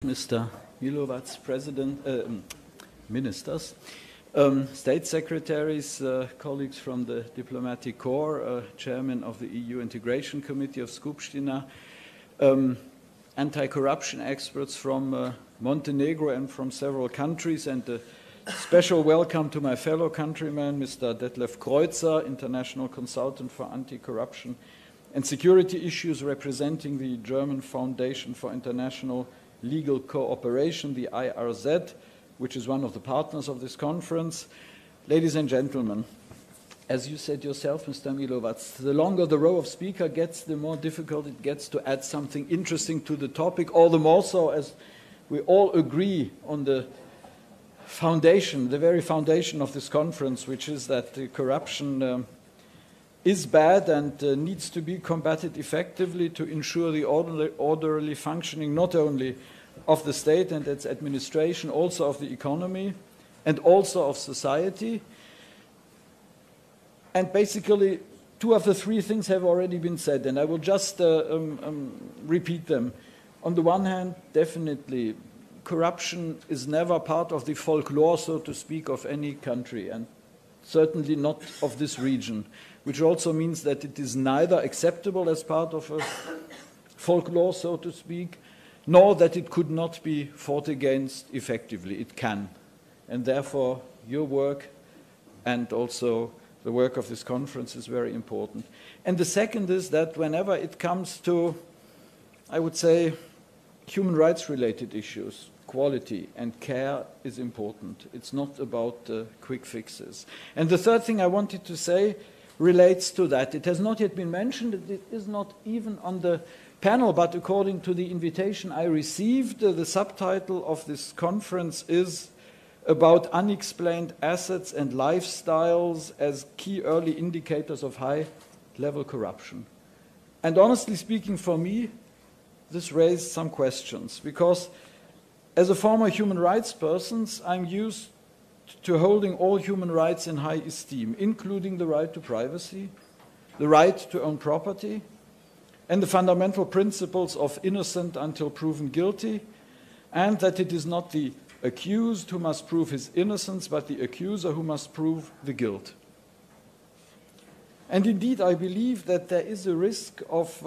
Mr. Milovac, President, Ministers, State Secretaries, colleagues from the Diplomatic Corps, Chairman of the EU Integration Committee of Skupština, anti-corruption experts from Montenegro and from several countries, and a special welcome to my fellow countryman, Mr. Detlef Kreuzer, International Consultant for Anti-Corruption and Security Issues, representing the German Foundation for International Legal Cooperation, the IRZ, which is one of the partners of this conference. Ladies and gentlemen, as you said yourself, Mr. Milovac, the longer the row of speakers gets, the more difficult it gets to add something interesting to the topic, all the more so as we all agree on the foundation, the very foundation of this conference, which is that the corruption is bad and needs to be combated effectively to ensure the orderly functioning not only of the state and its administration, also of the economy and also of society. And basically, two of the three things have already been said, and I will just repeat them. On the one hand, definitely, corruption is never part of the folklore, so to speak, of any country, and certainly not of this region, which also means that it is neither acceptable as part of a folklore, so to speak, nor that it could not be fought against effectively. It can. And therefore, your work and also the work of this conference is very important. And the second is that whenever it comes to, I would say, human rights-related issues, quality and care is important. It's not about quick fixes. And the third thing I wanted to say relates to that. It has not yet been mentioned. It is not even on the panel, but according to the invitation I received, the subtitle of this conference is about unexplained assets and lifestyles as key early indicators of high-level corruption. And honestly speaking, for me, this raised some questions, because as a former human rights person, I'm used to holding all human rights in high esteem, including the right to privacy, the right to own property, and the fundamental principles of innocent until proven guilty, and that it is not the accused who must prove his innocence, but the accuser who must prove the guilt. And indeed, I believe that there is a risk of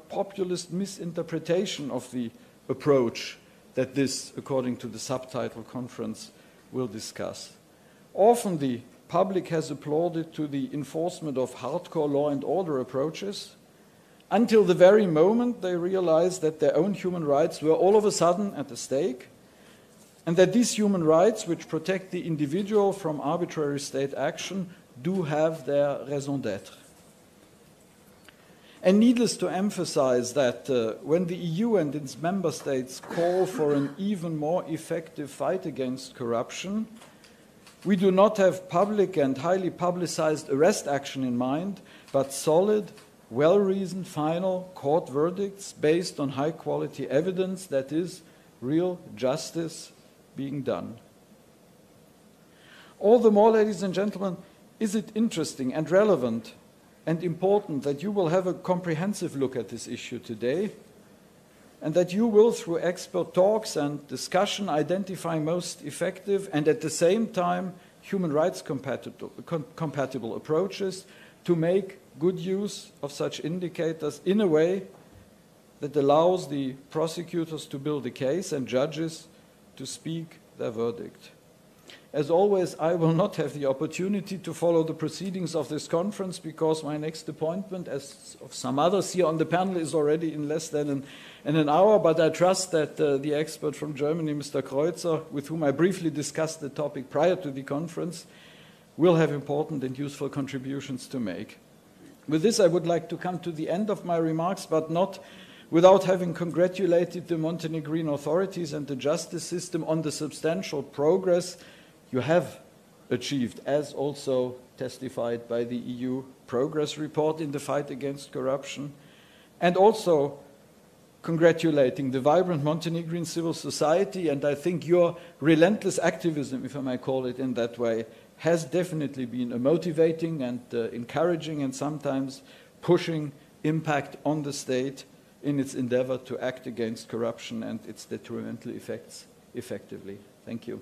populist misinterpretation of the approach that this, according to the subtitle conference, will discuss. Often the public has applauded to the enforcement of hardcore law and order approaches until the very moment they realized that their own human rights were all of a sudden at stake, and that these human rights, which protect the individual from arbitrary state action, do have their raison d'être. And needless to emphasize that when the EU and its member states call for an even more effective fight against corruption, we do not have public and highly publicized arrest action in mind, but solid, well-reasoned final court verdicts based on high-quality evidence, that is, real justice being done. All the more, ladies and gentlemen, is it interesting and relevant and important that you will have a comprehensive look at this issue today, and that you will, through expert talks and discussion, identify most effective and at the same time human rights compatible approaches to make good use of such indicators in a way that allows the prosecutors to build a case and judges to speak their verdict. As always, I will not have the opportunity to follow the proceedings of this conference because my next appointment, as of some others here on the panel, is already in less than an hour, but I trust that the expert from Germany, Mr. Kreuzer, with whom I briefly discussed the topic prior to the conference, will have important and useful contributions to make. With this, I would like to come to the end of my remarks, but not without having congratulated the Montenegrin authorities and the justice system on the substantial progress you have achieved, as also testified by the EU progress report in the fight against corruption, and also congratulating the vibrant Montenegrin civil society. And I think your relentless activism, if I may call it in that way, has definitely been a motivating and encouraging and sometimes pushing impact on the state in its endeavor to act against corruption and its detrimental effects effectively. Thank you.